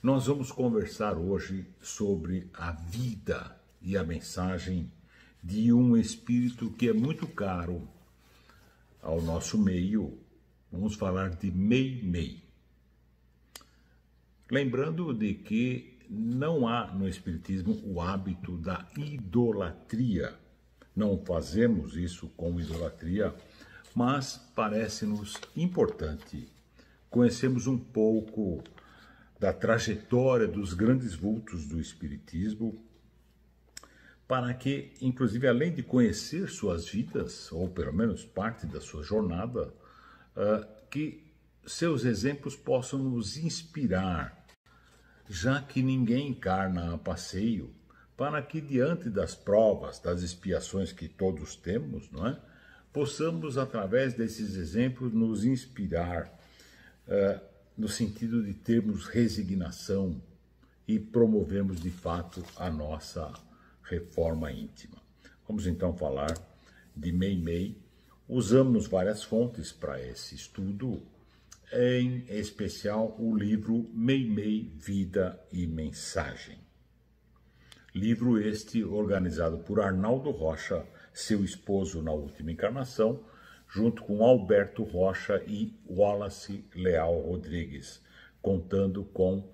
Nós vamos conversar hoje sobre a vida e a mensagem de um espírito que é muito caro ao nosso meio. Vamos falar de Meimei. Lembrando de que não há no Espiritismo o hábito da idolatria. Não fazemos isso com idolatria, mas parece-nos importante conhecermos um pouco da trajetória dos grandes vultos do Espiritismo, para que, inclusive, além de conhecer suas vidas, ou pelo menos parte da sua jornada, que seus exemplos possam nos inspirar, já que ninguém encarna a passeio, para que, diante das provas, das expiações que todos temos, não é? Possamos, através desses exemplos, nos inspirar no sentido de termos resignação e promovermos, de fato, a nossa reforma íntima. Vamos, então, falar de Meimei. Usamos várias fontes para esse estudo, em especial o livro Meimei, Vida e Mensagem. Livro este organizado por Arnaldo Rocha, seu esposo na última encarnação, junto com Alberto Rocha e Wallace Leal Rodrigues, contando com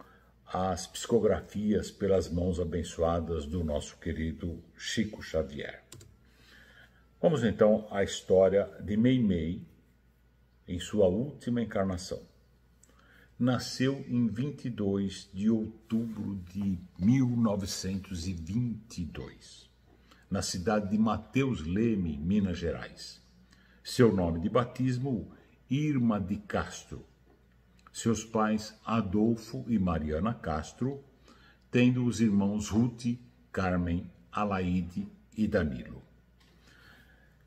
as psicografias pelas mãos abençoadas do nosso querido Chico Xavier. Vamos então à história de Meimei em sua última encarnação. Nasceu em 22 de outubro de 1922, na cidade de Mateus Leme, Minas Gerais. Seu nome de batismo, Irma de Castro. Seus pais, Adolfo e Mariana Castro, tendo os irmãos Ruth, Carmen, Alaide e Danilo.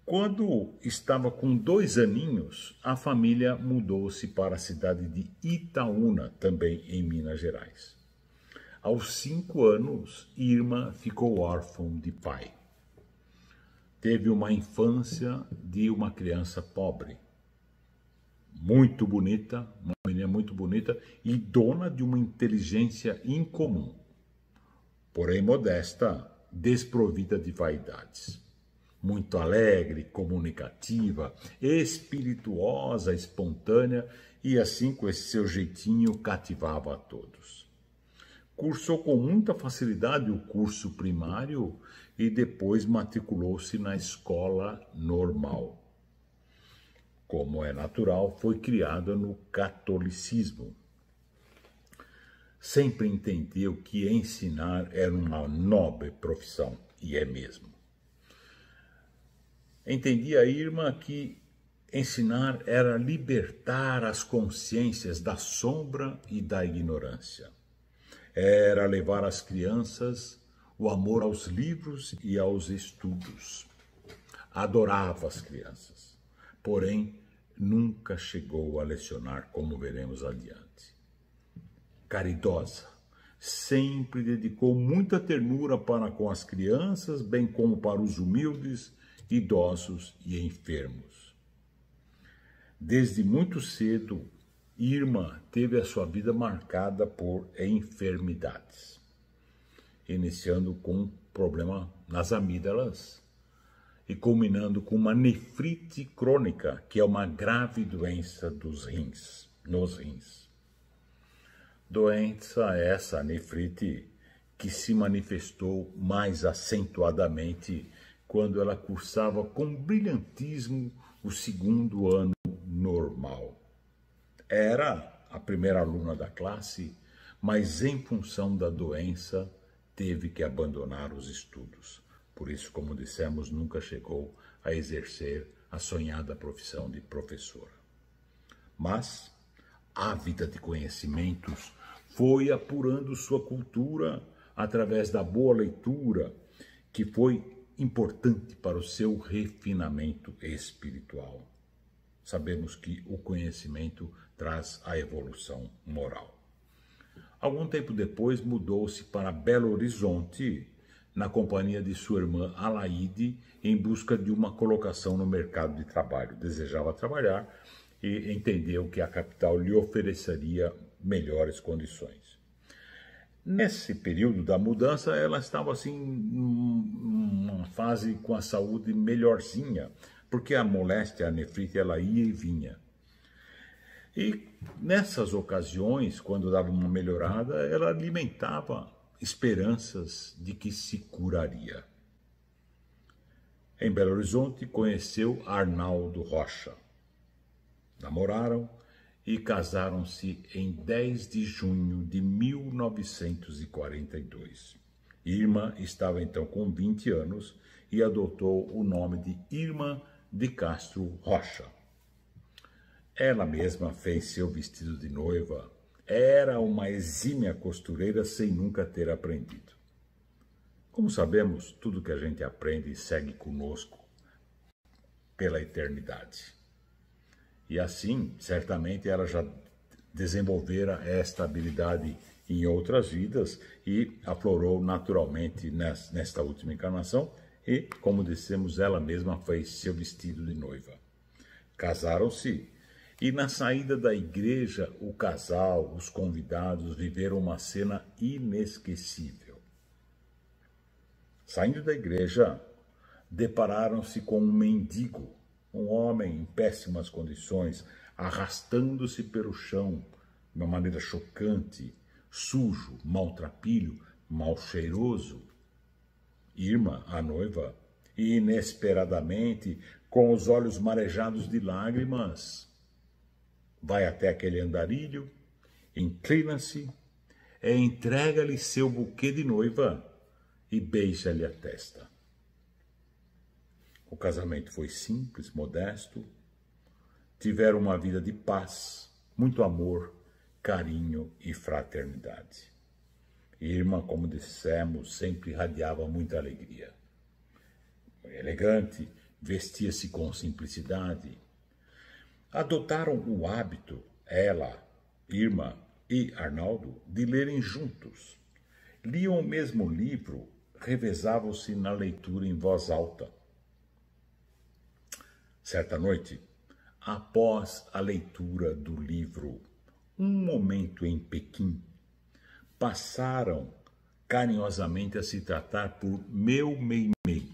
Quando estava com 2 aninhos, a família mudou-se para a cidade de Itaúna, também em Minas Gerais. Aos 5 anos, Irma ficou órfã de pai. Teve uma infância de uma criança pobre, muito bonita, uma menina muito bonita e dona de uma inteligência incomum, porém modesta, desprovida de vaidades. Muito alegre, comunicativa, espirituosa, espontânea e assim com esse seu jeitinho cativava a todos. Cursou com muita facilidade o curso primário e depois matriculou-se na escola normal. Como é natural, foi criada no catolicismo. Sempre entendeu que ensinar era uma nobre profissão, e é mesmo. Entendia a Irma que ensinar era libertar as consciências da sombra e da ignorância. Era levar às crianças o amor aos livros e aos estudos. Adorava as crianças, porém nunca chegou a lecionar, como veremos adiante. Caridosa, sempre dedicou muita ternura para com as crianças, bem como para os humildes, idosos e enfermos. Desde muito cedo, Irma teve a sua vida marcada por enfermidades, iniciando com um problema nas amígdalas e culminando com uma nefrite crônica, que é uma grave doença nos rins. Doença essa, nefrite, que se manifestou mais acentuadamente quando ela cursava com brilhantismo o 2º ano normal. Era a primeira aluna da classe, mas em função da doença teve que abandonar os estudos. Por isso, como dissemos, nunca chegou a exercer a sonhada profissão de professora. Mas, ávida de conhecimentos, foi apurando sua cultura através da boa leitura, que foi importante para o seu refinamento espiritual. Sabemos que o conhecimento traz a evolução moral. Algum tempo depois mudou-se para Belo Horizonte, na companhia de sua irmã Alaide, em busca de uma colocação no mercado de trabalho. Desejava trabalhar e entendeu que a capital lhe ofereceria melhores condições. Nesse período da mudança, ela estava assim, numa fase com a saúde melhorzinha, porque a moléstia, a nefrite, ela ia e vinha. E nessas ocasiões, quando dava uma melhorada, ela alimentava esperanças de que se curaria. Em Belo Horizonte, conheceu Arnaldo Rocha. Namoraram e casaram-se em 10 de junho de 1942. Irma estava então com 20 anos e adotou o nome de Irma de Castro Rocha. Ela mesma fez seu vestido de noiva. Era uma exímia costureira sem nunca ter aprendido. Como sabemos, tudo que a gente aprende segue conosco pela eternidade. E assim, certamente, ela já desenvolvera esta habilidade em outras vidas e aflorou naturalmente nesta última encarnação e, como dissemos, ela mesma fez seu vestido de noiva. Casaram-se e na saída da igreja, o casal, os convidados, viveram uma cena inesquecível. Saindo da igreja, depararam-se com um mendigo, um homem em péssimas condições, arrastando-se pelo chão de uma maneira chocante, sujo, maltrapilho, mal cheiroso. Irma, a noiva, inesperadamente, com os olhos marejados de lágrimas, vai até aquele andarilho, inclina-se, entrega-lhe seu buquê de noiva e beija-lhe a testa. O casamento foi simples, modesto, tiveram uma vida de paz, muito amor, carinho e fraternidade. Irma, como dissemos, sempre irradiava muita alegria. Elegante, vestia-se com simplicidade. Adotaram o hábito, ela, Irma e Arnaldo, de lerem juntos. Liam o mesmo livro, revezavam-se na leitura em voz alta. Certa noite, após a leitura do livro Um Momento em Pequim, passaram carinhosamente a se tratar por meu Meimei.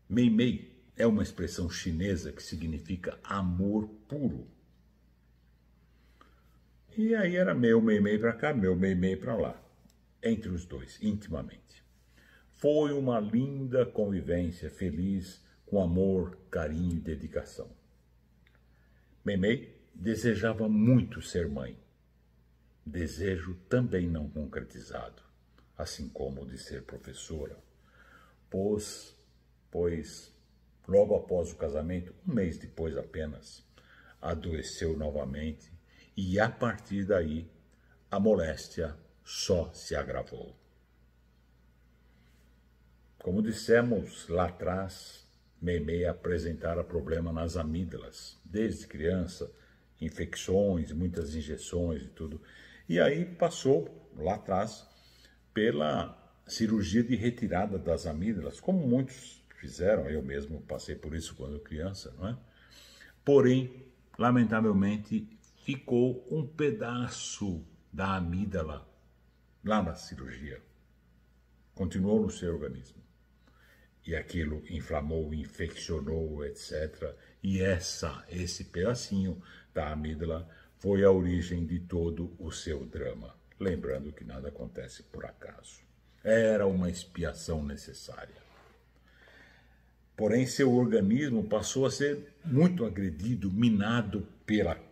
Meimei é uma expressão chinesa que significa amor puro. E aí era meu Meimei para cá, meu Meimei para lá, entre os dois, intimamente. Foi uma linda convivência, feliz, com amor, carinho e dedicação. Meimei desejava muito ser mãe. Desejo também não concretizado, assim como o de ser professora, pois logo após o casamento, um mês depois apenas, adoeceu novamente e a partir daí a moléstia só se agravou. Como dissemos lá atrás, Meimei apresentara problema nas amígdalas, desde criança, infecções, muitas injeções e tudo. E aí passou, lá atrás, pela cirurgia de retirada das amígdalas, como muitos fizeram, eu mesmo passei por isso quando criança, não é? Porém, lamentavelmente, ficou um pedaço da amígdala lá na cirurgia. Continuou no seu organismo. E aquilo inflamou, infeccionou, etc. E esse pedacinho da amígdala foi a origem de todo o seu drama. Lembrando que nada acontece por acaso. Era uma expiação necessária. Porém, seu organismo passou a ser muito agredido, minado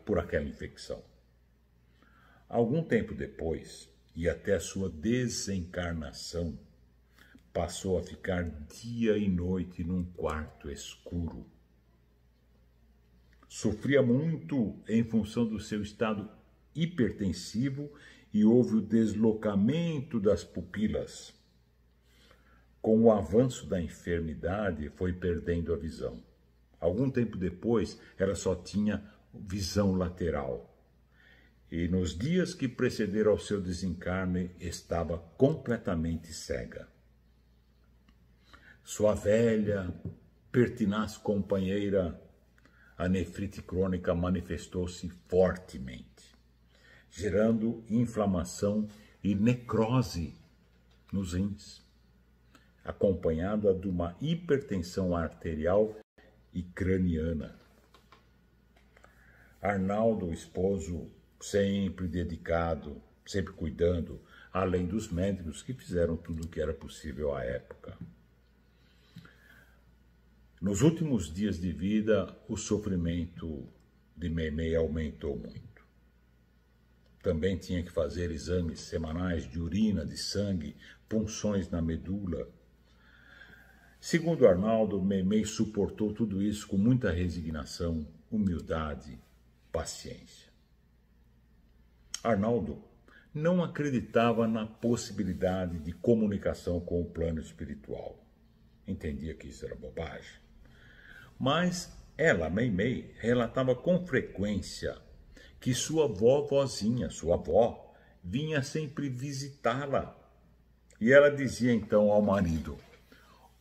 por aquela infecção. Algum tempo depois, e até a sua desencarnação, passou a ficar dia e noite num quarto escuro. Sofria muito em função do seu estado hipertensivo e houve o deslocamento das pupilas. Com o avanço da enfermidade, foi perdendo a visão. Algum tempo depois, ela só tinha visão lateral. E nos dias que precederam ao seu desencarne, estava completamente cega. Sua velha, pertinaz companheira, a nefrite crônica, manifestou-se fortemente. gerando inflamação e necrose nos rins, acompanhada de uma hipertensão arterial e craniana. Arnaldo, o esposo, sempre dedicado, sempre cuidando, além dos médicos que fizeram tudo o que era possível à época. Nos últimos dias de vida, o sofrimento de Meimei aumentou muito. Também tinha que fazer exames semanais de urina, de sangue, punções na medula. Segundo Arnaldo, Meimei suportou tudo isso com muita resignação, humildade, paciência. Arnaldo não acreditava na possibilidade de comunicação com o plano espiritual. Entendia que isso era bobagem. Mas ela, Meimei, relatava com frequência que sua vovozinha, sua avó, vinha sempre visitá-la. E ela dizia então ao marido: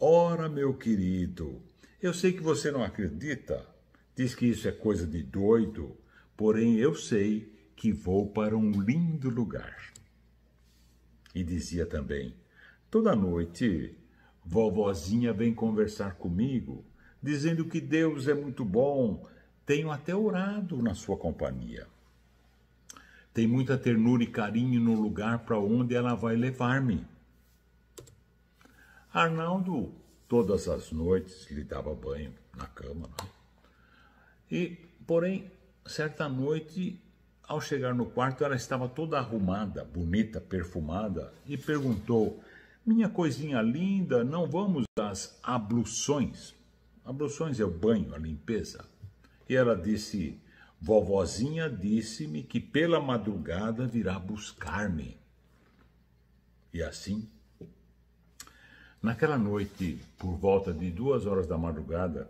ora, meu querido, eu sei que você não acredita, diz que isso é coisa de doido, porém eu sei que vou para um lindo lugar. E dizia também: toda noite, vovozinha vem conversar comigo, dizendo que Deus é muito bom, tenho até orado na sua companhia. Tem muita ternura e carinho no lugar para onde ela vai levar-me. Arnaldo, todas as noites, lhe dava banho na cama. Porém, certa noite, ao chegar no quarto, ela estava toda arrumada, bonita, perfumada, e perguntou: minha coisinha linda, não vamos às abluções? Abluções é o banho, a limpeza. E ela disse: vovozinha disse-me que pela madrugada virá buscar-me. E assim, naquela noite, por volta de 2 horas da madrugada,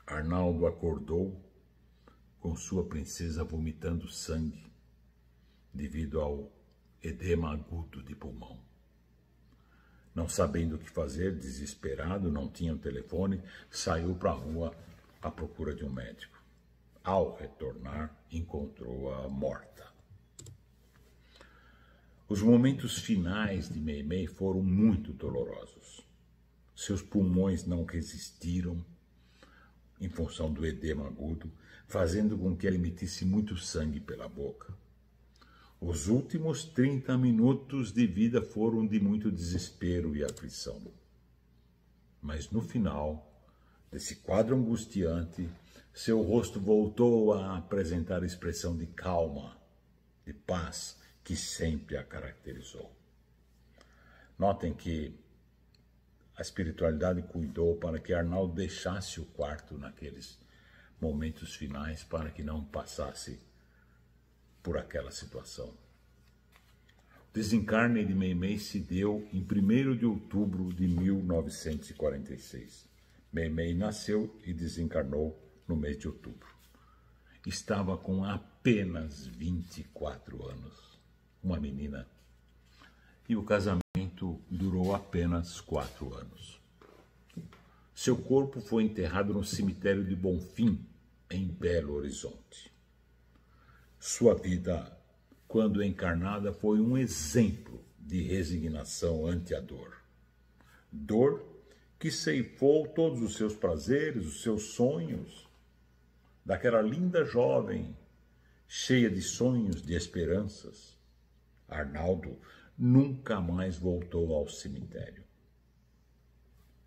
Arnaldo acordou com sua princesa vomitando sangue devido ao edema agudo de pulmão. Não sabendo o que fazer, desesperado, não tinha um telefone, saiu para a rua à procura de um médico. Ao retornar, encontrou-a morta. Os momentos finais de Meimei foram muito dolorosos. Seus pulmões não resistiram em função do edema agudo, fazendo com que ela emitisse muito sangue pela boca. Os últimos 30 minutos de vida foram de muito desespero e aflição. Mas no final desse quadro angustiante, seu rosto voltou a apresentar a expressão de calma, de paz, que sempre a caracterizou. Notem que a espiritualidade cuidou para que Arnaldo deixasse o quarto naqueles momentos finais para que não passasse por aquela situação. O desencarne de Meimei se deu em 1º de outubro de 1946. Meimei nasceu e desencarnou no mês de outubro. Estava com apenas 24 anos, uma menina. E o casamento durou apenas 4 anos. Seu corpo foi enterrado no cemitério de Bonfim, em Belo Horizonte. Sua vida, quando encarnada, foi um exemplo de resignação ante a dor. Dor que ceifou todos os seus prazeres, os seus sonhos, daquela linda jovem, cheia de sonhos, de esperanças. Arnaldo nunca mais voltou ao cemitério.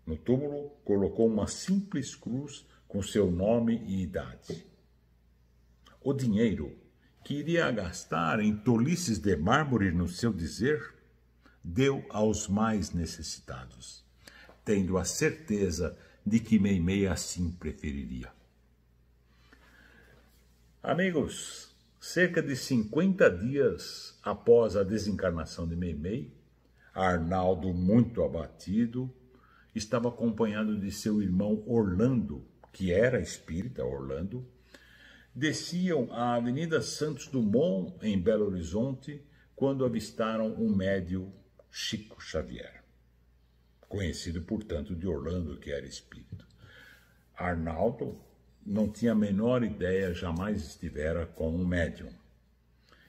No túmulo, colocou uma simples cruz com seu nome e idade. O dinheiro que iria gastar em tolices de mármore, no seu dizer, deu aos mais necessitados, tendo a certeza de que Meimei assim preferiria. Amigos, cerca de 50 dias após a desencarnação de Meimei, Arnaldo, muito abatido, estava acompanhado de seu irmão Orlando, que era espírita, Orlando, desciam a Avenida Santos Dumont, em Belo Horizonte, quando avistaram um médium, Chico Xavier, conhecido, portanto, de Orlando, que era espírito. Arnaldo não tinha a menor ideia, jamais estivera com um médium.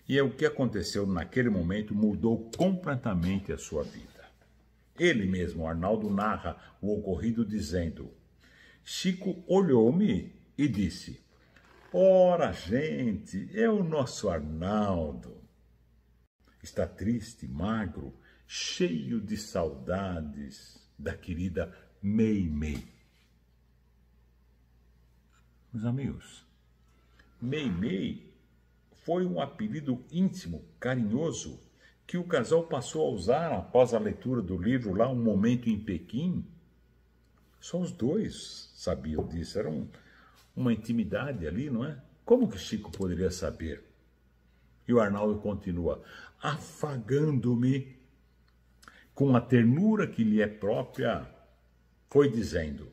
E o que aconteceu naquele momento mudou completamente a sua vida. Ele mesmo, Arnaldo, narra o ocorrido dizendo: Chico olhou-me e disse: ora, gente, é o nosso Arnaldo. Está triste, magro, cheio de saudades da querida Meimei. Meus amigos, Meimei foi um apelido íntimo, carinhoso, que o casal passou a usar após a leitura do livro lá, Um Momento em Pequim. Só os dois sabiam disso, era uma intimidade ali, não é? Como que Chico poderia saber? E o Arnaldo continua: afagando-me com a ternura que lhe é própria, foi dizendo: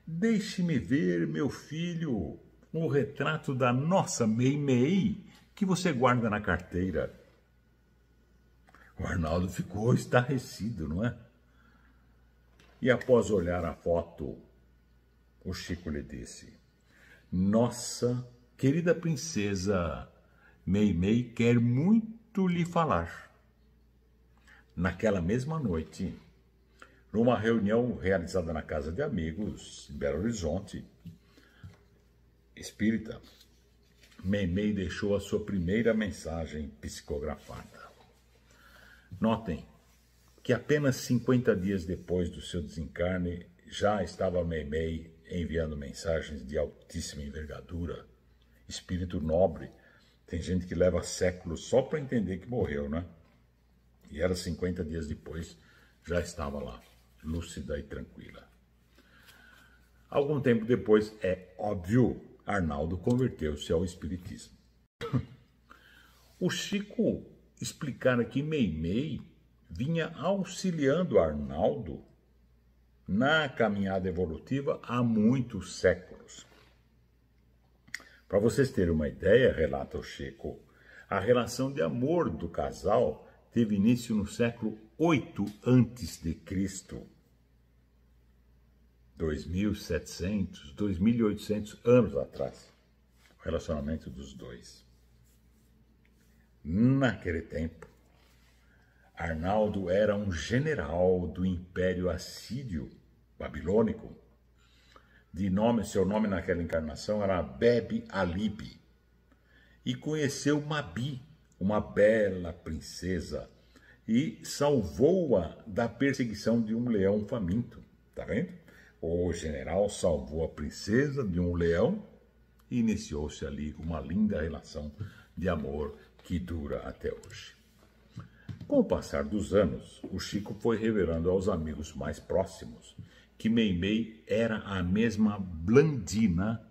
deixe-me ver, meu filho, o retrato da nossa Meimei que você guarda na carteira. O Arnaldo ficou estarrecido, não é? E após olhar a foto, o Chico lhe disse: nossa querida princesa Meimei quer muito lhe falar. Naquela mesma noite, numa reunião realizada na casa de amigos em Belo Horizonte, espírita, Meimei deixou a sua primeira mensagem psicografada. Notem que apenas 50 dias depois do seu desencarne, já estava Meimei enviando mensagens de altíssima envergadura. Espírito nobre, tem gente que leva séculos só para entender que morreu, né? E era 50 dias depois, já estava lá, lúcida e tranquila. Algum tempo depois, é óbvio, Arnaldo converteu-se ao espiritismo. O Chico explicara que Meimei vinha auxiliando Arnaldo na caminhada evolutiva há muitos séculos. Para vocês terem uma ideia, relata o Chico, a relação de amor do casal teve início no século VIII a.C., 2.700, 2.800 anos atrás, o relacionamento dos dois. Naquele tempo, Arnaldo era um general do Império Assírio Babilônico. Seu nome naquela encarnação era Bebe Alibi. E conheceu Mabi, uma bela princesa, e salvou-a da perseguição de um leão faminto. Tá vendo? O general salvou a princesa de um leão e iniciou-se ali uma linda relação de amor que dura até hoje. Com o passar dos anos, o Chico foi revelando aos amigos mais próximos que Meimei era a mesma Blandina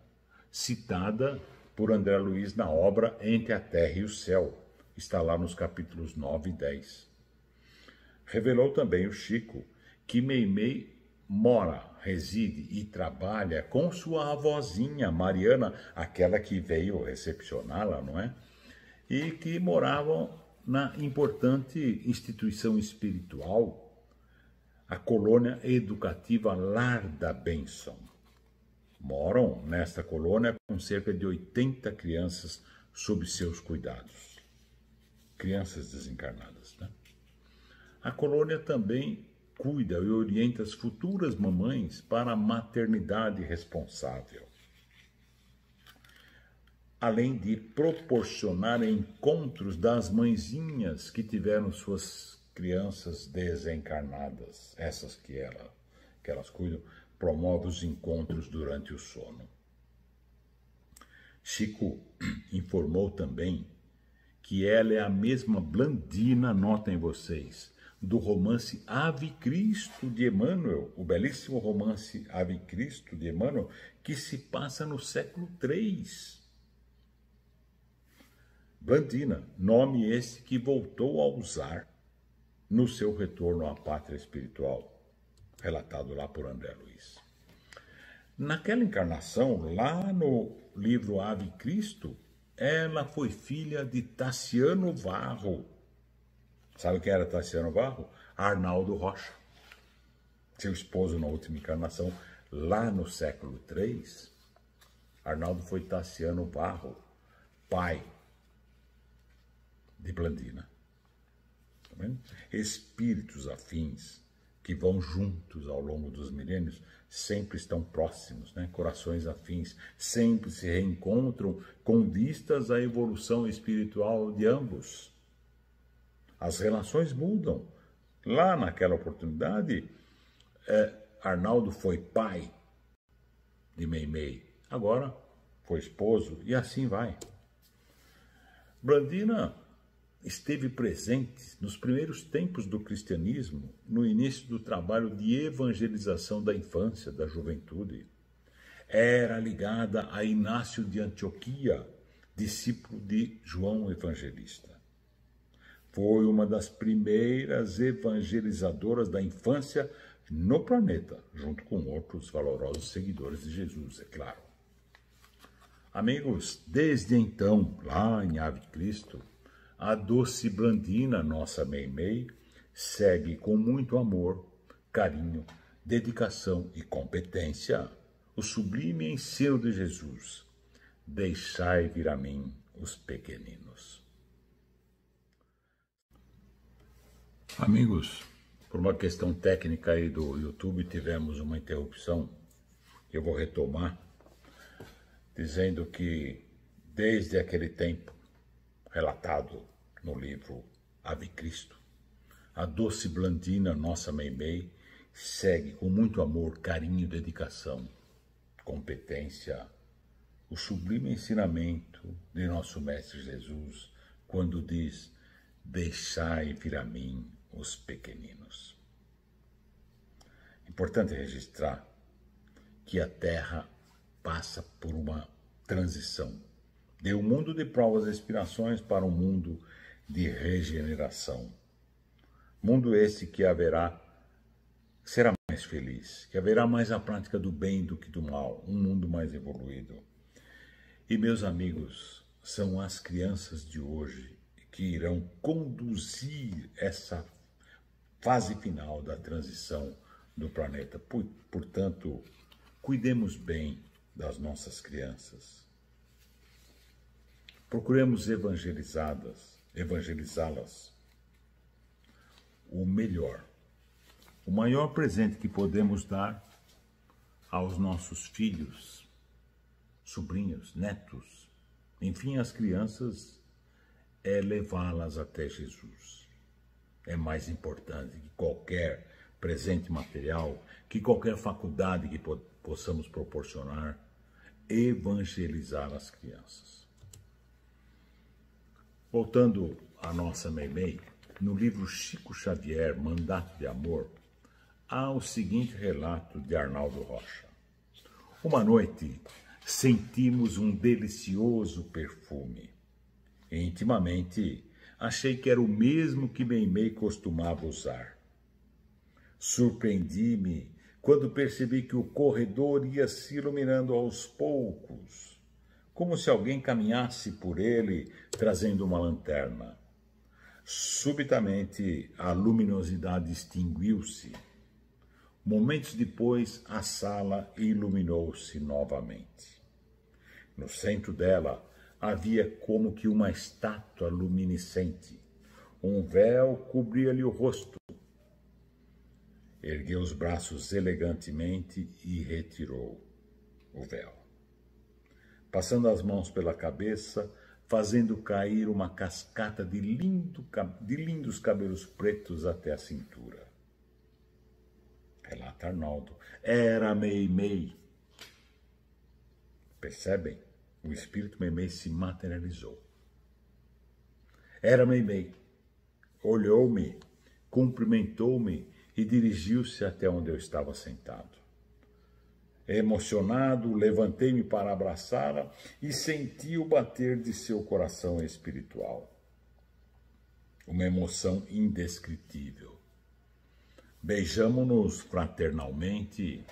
citada por André Luiz na obra Entre a Terra e o Céu. Está lá nos capítulos 9 e 10. Revelou também o Chico que Meimei reside e trabalha com sua avózinha Mariana, aquela que veio recepcioná-la, não é? E que moravam na importante instituição espiritual, a colônia educativa Lar da Bênção. Moram nesta colônia com cerca de 80 crianças sob seus cuidados. Crianças desencarnadas, né? A colônia também cuida e orienta as futuras mamães para a maternidade responsável, além de proporcionar encontros das mãezinhas que tiveram suas crianças desencarnadas. Essas que elas cuidam, promove os encontros durante o sono. Chico informou também que ela é a mesma Blandina, notem vocês, do romance Ave Cristo de Emmanuel, o belíssimo romance Ave Cristo de Emmanuel, que se passa no século III. Blandina, nome esse que voltou a usar no seu retorno à pátria espiritual, relatado lá por André Luiz. Naquela encarnação, lá no livro Ave Cristo, ela foi filha de Tassiano Varro. Sabe quem era Tassiano Varro? Arnaldo Rocha. Seu esposo na última encarnação, lá no século III, Arnaldo foi Tassiano Varro, pai de Blandina. Tá vendo? Espíritos afins que vão juntos ao longo dos milênios sempre estão próximos, né? Corações afins sempre se reencontram com vistas à evolução espiritual de ambos. As relações mudam. Lá naquela oportunidade, Arnaldo foi pai de Meimei, agora foi esposo e assim vai. Blandina esteve presente nos primeiros tempos do cristianismo, no início do trabalho de evangelização da infância, da juventude. Era ligada a Inácio de Antioquia, discípulo de João Evangelista. Foi uma das primeiras evangelizadoras da infância no planeta, junto com outros valorosos seguidores de Jesus, é claro. Amigos, desde então, lá em Ave Cristo, a doce Blandina, nossa Meimei, segue com muito amor, carinho, dedicação e competência o sublime ensino de Jesus: deixai vir a mim os pequeninos. Amigos, por uma questão técnica aí do YouTube, tivemos uma interrupção. Eu vou retomar, dizendo que desde aquele tempo, relatado no livro Ave Cristo, a doce Blandina, nossa Meimei, segue com muito amor, carinho, dedicação, competência, o sublime ensinamento de nosso Mestre Jesus, quando diz: deixai vir a mim os pequeninos. Importante registrar que a Terra passa por uma transição de um mundo de provas e expiações para um mundo de regeneração. Mundo esse que será mais feliz, que haverá mais a prática do bem do que do mal, um mundo mais evoluído. E, meus amigos, são as crianças de hoje que irão conduzir essa fase final da transição do planeta. Portanto, cuidemos bem das nossas crianças. Procuremos evangelizá-las. O melhor, o maior presente que podemos dar aos nossos filhos, sobrinhos, netos, enfim, as crianças, é levá-las até Jesus. É mais importante que qualquer presente material, que qualquer faculdade que possamos proporcionar, evangelizar as crianças. Voltando à nossa Meimei, no livro Chico Xavier, Mandato de Amor, há o seguinte relato de Arnaldo Rocha. Uma noite, sentimos um delicioso perfume. Intimamente, achei que era o mesmo que Meimei costumava usar. Surpreendi-me quando percebi que o corredor ia se iluminando aos poucos, como se alguém caminhasse por ele trazendo uma lanterna. Subitamente, a luminosidade extinguiu-se. Momentos depois, a sala iluminou-se novamente. No centro dela, havia como que uma estátua luminescente. Um véu cobria-lhe o rosto. Ergueu os braços elegantemente e retirou o véu. Passando as mãos pela cabeça, fazendo cair uma cascata de lindos cabelos pretos até a cintura. Relata Arnaldo. Era Meimei. Percebem? O espírito Meimei se materializou. Era Meimei. Olhou-me, cumprimentou-me e dirigiu-se até onde eu estava sentado. Emocionado, levantei-me para abraçá-la e senti o bater de seu coração espiritual. Uma emoção indescritível. Beijamo-nos fraternalmente.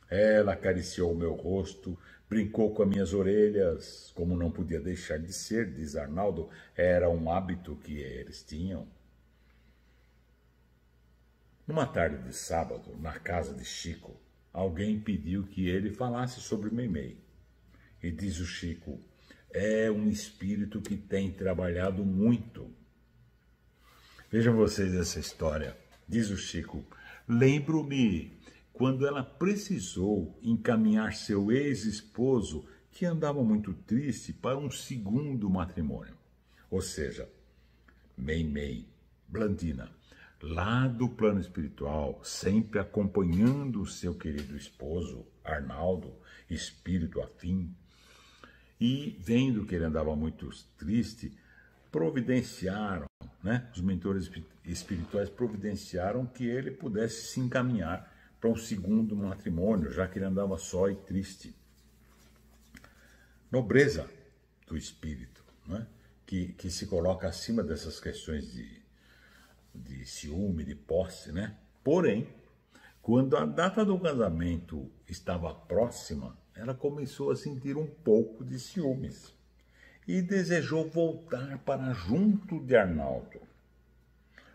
Ela acariciou o meu rosto, brincou com as minhas orelhas, como não podia deixar de ser, diz Arnaldo, era um hábito que eles tinham. Numa tarde de sábado, na casa de Chico, alguém pediu que ele falasse sobre Meimei. E diz o Chico, é um espírito que tem trabalhado muito Vejam vocês essa história. Diz o Chico: lembro-me quando ela precisou encaminhar seu ex-esposo, que andava muito triste, para um segundo matrimônio. Ou seja, Meimei, Blandina, lá do plano espiritual, sempre acompanhando o seu querido esposo, Arnaldo, espírito afim, e vendo que ele andava muito triste, providenciaram, os mentores espirituais providenciaram que ele pudesse se encaminhar para um segundo matrimônio, já que ele andava só e triste. Nobreza do espírito, que se coloca acima dessas questões de ciúme, de posse, Porém, quando a data do casamento estava próxima, ela começou a sentir um pouco de ciúmes e desejou voltar para junto de Arnaldo.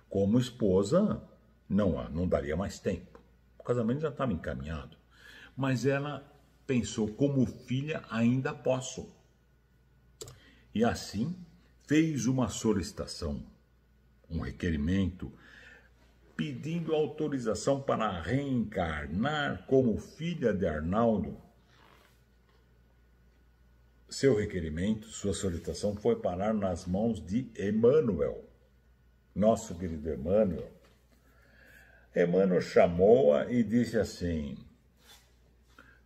Como esposa, não daria mais tempo. O casamento já estava encaminhado. Mas ela pensou, como filha ainda posso. E assim fez uma solicitação, um requerimento, pedindo autorização para reencarnar como filha de Arnaldo. Seu requerimento, sua solicitação foi parar nas mãos de Emmanuel, nosso querido Emmanuel. Emmanuel chamou-a e disse assim: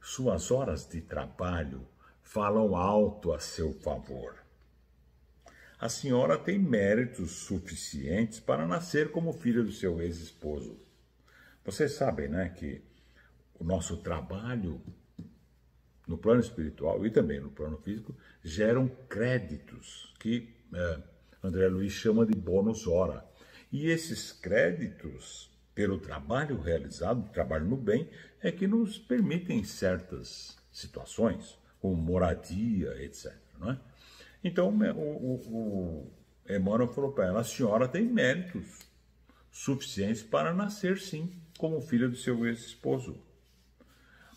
suas horas de trabalho falam alto a seu favor. A senhora tem méritos suficientes para nascer como filha do seu ex-esposo. Vocês sabem, que o nosso trabalho no plano espiritual e também no plano físico geram créditos que André Luiz chama de bônus hora. E esses créditos, pelo trabalho realizado, trabalho no bem, é que nos permitem certas situações, como moradia, etc. Então, o Emmanuel falou para ela: a senhora tem méritos suficientes para nascer, sim, como filha do seu ex-esposo.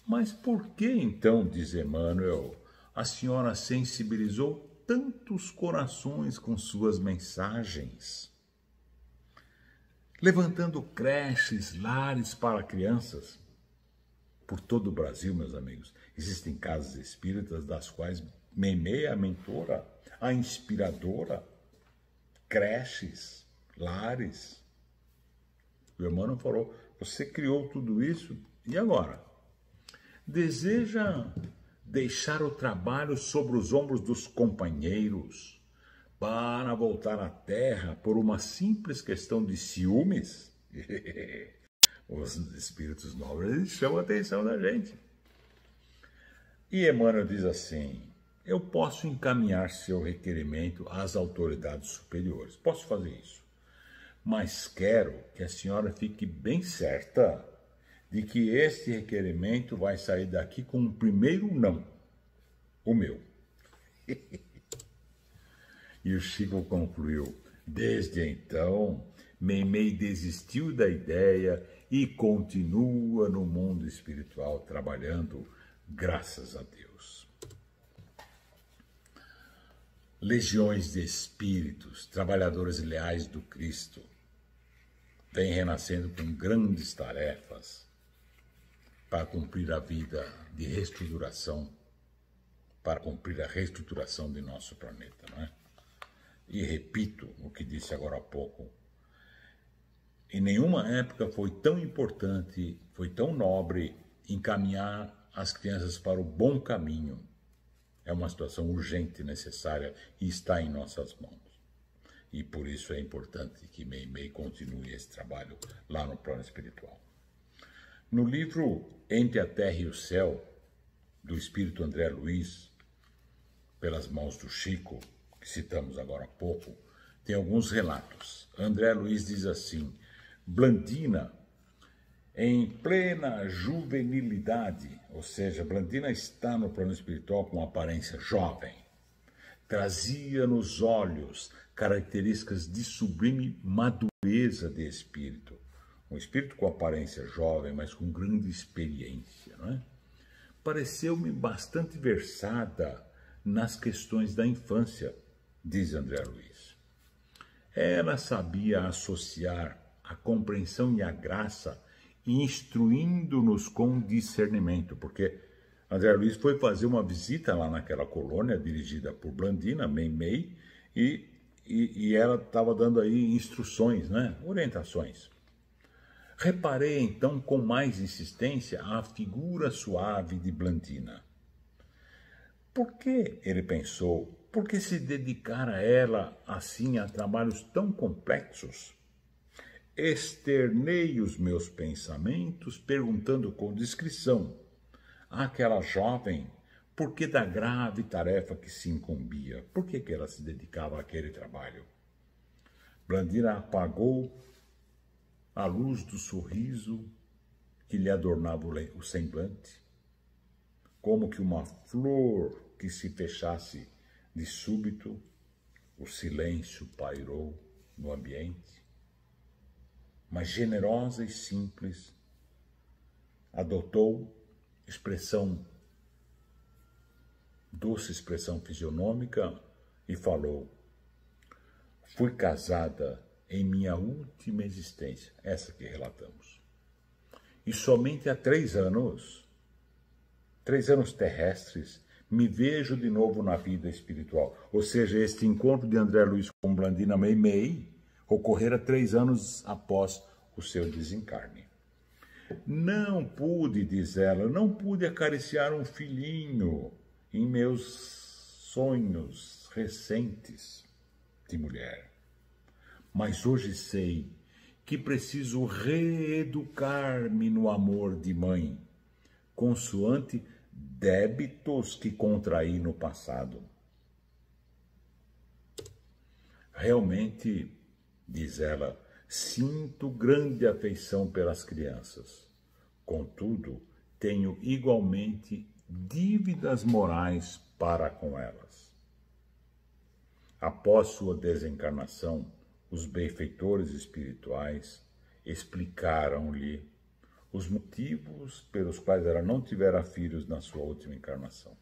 Mas por que, então, diz Emmanuel, a senhora sensibilizou tantos corações com suas mensagens? Levantando creches, lares para crianças. Por todo o Brasil, meus amigos, existem casas espíritas das quais Meimei é a mentora, a inspiradora, creches, lares. O Emmanuel falou: você criou tudo isso, e agora? Deseja deixar o trabalho sobre os ombros dos companheiros para voltar à Terra por uma simples questão de ciúmes? Os espíritos nobres chamam a atenção da gente. E Emmanuel diz assim: eu posso encaminhar seu requerimento às autoridades superiores, posso fazer isso, mas quero que a senhora fique bem certa de que este requerimento vai sair daqui com o primeiro não, o meu. E o Chico concluiu: desde então, Meimei desistiu da ideia e continua no mundo espiritual trabalhando, graças a Deus. Legiões de espíritos, trabalhadores leais do Cristo, vêm renascendo com grandes tarefas para cumprir a vida de reestruturação, para cumprir a reestruturação de nosso planeta, E repito o que disse agora há pouco: em nenhuma época foi tão importante, foi tão nobre encaminhar as crianças para o bom caminho. É uma situação urgente e necessária e está em nossas mãos. E por isso é importante que Meimei continue esse trabalho lá no plano espiritual. No livro Entre a Terra e o Céu, do espírito André Luiz, pelas mãos do Chico, que citamos agora há pouco, tem alguns relatos. André Luiz diz assim: Blandina, em plena juvenilidade, ou seja, Blandina está no plano espiritual com aparência jovem, trazia nos olhos características de sublime madureza de espírito. Um espírito com aparência jovem, mas com grande experiência, Pareceu-me bastante versada nas questões da infância, diz André Luiz. Ela sabia associar a compreensão e a graça, instruindo-nos com discernimento, porque André Luiz foi fazer uma visita lá naquela colônia dirigida por Blandina, Meimei, e ela estava dando aí instruções, né? Orientações. Reparei então com mais insistência a figura suave de Blandina. Por que, ele pensou, por que se dedicar a ela assim a trabalhos tão complexos? Externei os meus pensamentos, perguntando com discrição àquela jovem por que da grave tarefa que se incumbia, por que ela se dedicava àquele trabalho. Blandina apagou a luz do sorriso que lhe adornava o semblante, como que uma flor que se fechasse de súbito, o silêncio pairou no ambiente, mas generosa e simples, adotou doce expressão fisionômica e falou: fui casada em minha última existência, essa que relatamos, e somente há 3 anos terrestres, me vejo de novo na vida espiritual. Ou seja, este encontro de André Luiz com Blandina Meimei ocorrera 3 anos após o seu desencarne. Não pude, diz ela, não pude acariciar um filhinho em meus sonhos recentes de mulher. Mas hoje sei que preciso reeducar-me no amor de mãe, consoante débitos que contraí no passado. Realmente, diz ela, sinto grande afeição pelas crianças. Contudo, tenho igualmente dívidas morais para com elas. Após sua desencarnação, os benfeitores espirituais explicaram-lhe os motivos pelos quais ela não tivera filhos na sua última encarnação.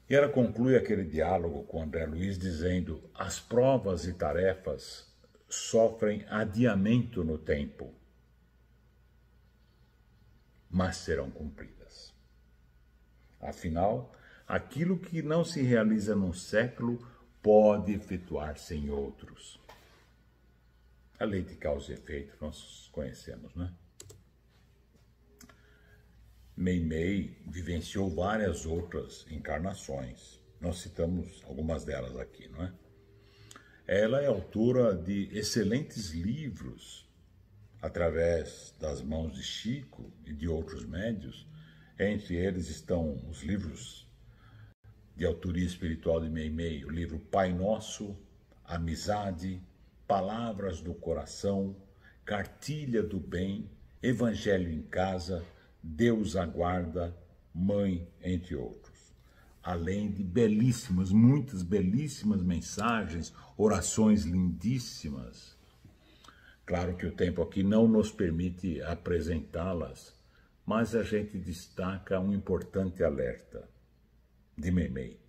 E ela conclui aquele diálogo com André Luiz dizendo: as provas e tarefas sofrem adiamento no tempo, mas serão cumpridas. Afinal, aquilo que não se realiza num século pode efetuar-se em outros. A lei de causa e efeito nós conhecemos, né? Meimei vivenciou várias outras encarnações. Nós citamos algumas delas aqui, não é? Ela é autora de excelentes livros, através das mãos de Chico e de outros médios. Entre eles estão os livros de autoria espiritual de Meimei, o livro Pai Nosso, Amizade, Palavras do Coração, Cartilha do Bem, Evangelho em Casa, Deus Aguarda, Mãe, entre outros. Além de muitas belíssimas mensagens, orações lindíssimas. Claro que o tempo aqui não nos permite apresentá-las, mas a gente destaca um importante alerta de Meimei.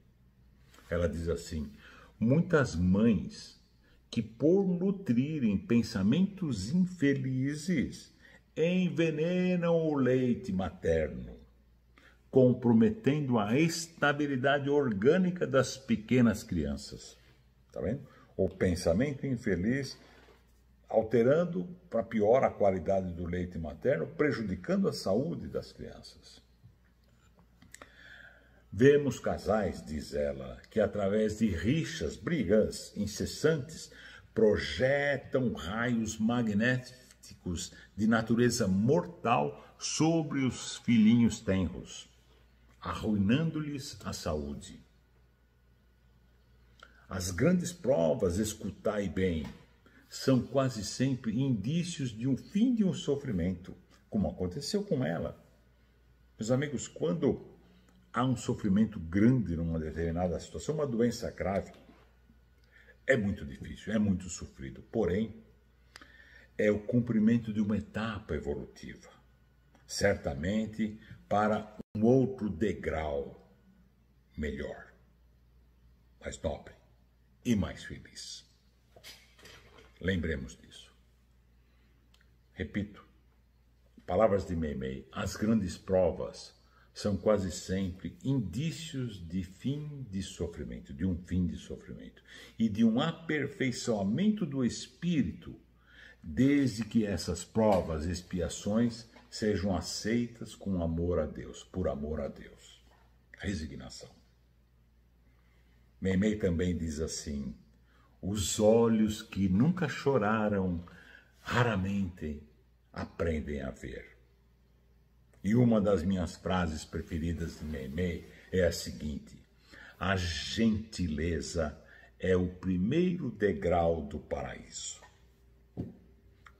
Ela diz assim: muitas mães que por nutrirem pensamentos infelizes envenenam o leite materno, comprometendo a estabilidade orgânica das pequenas crianças. Tá vendo? O pensamento infeliz alterando para pior a qualidade do leite materno, prejudicando a saúde das crianças. Vemos casais, diz ela, que através de rixas, brigas incessantes, projetam raios magnéticos de natureza mortal sobre os filhinhos tenros, arruinando-lhes a saúde. As grandes provas, escutai bem, são quase sempre indícios de um fim de um sofrimento, como aconteceu com ela. Meus amigos, quando há um sofrimento grande numa determinada situação, uma doença grave, é muito difícil, é muito sofrido. Porém, é o cumprimento de uma etapa evolutiva, certamente para um outro degrau melhor, mais nobre. e mais feliz. Lembremos disso. Repito, palavras de Meimei, as grandes provas são quase sempre indícios de fim de sofrimento, de um fim de sofrimento e de um aperfeiçoamento do espírito, desde que essas provas, expiações, sejam aceitas com amor a Deus, por amor a Deus. Resignação. Meimei também diz assim: os olhos que nunca choraram, raramente aprendem a ver. E uma das minhas frases preferidas de Meimei é a seguinte: a gentileza é o primeiro degrau do paraíso.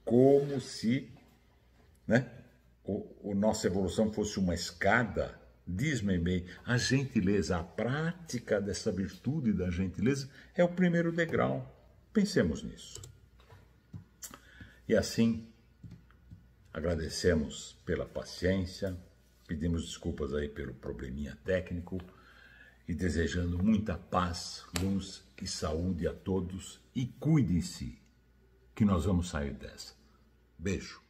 Como se, a nossa evolução fosse uma escada, diz Meimei, a gentileza, a prática dessa virtude da gentileza é o primeiro degrau. Pensemos nisso. E assim, agradecemos pela paciência, pedimos desculpas aí pelo probleminha técnico e desejando muita paz, luz e saúde a todos e cuidem-se que nós vamos sair dessa. Beijo.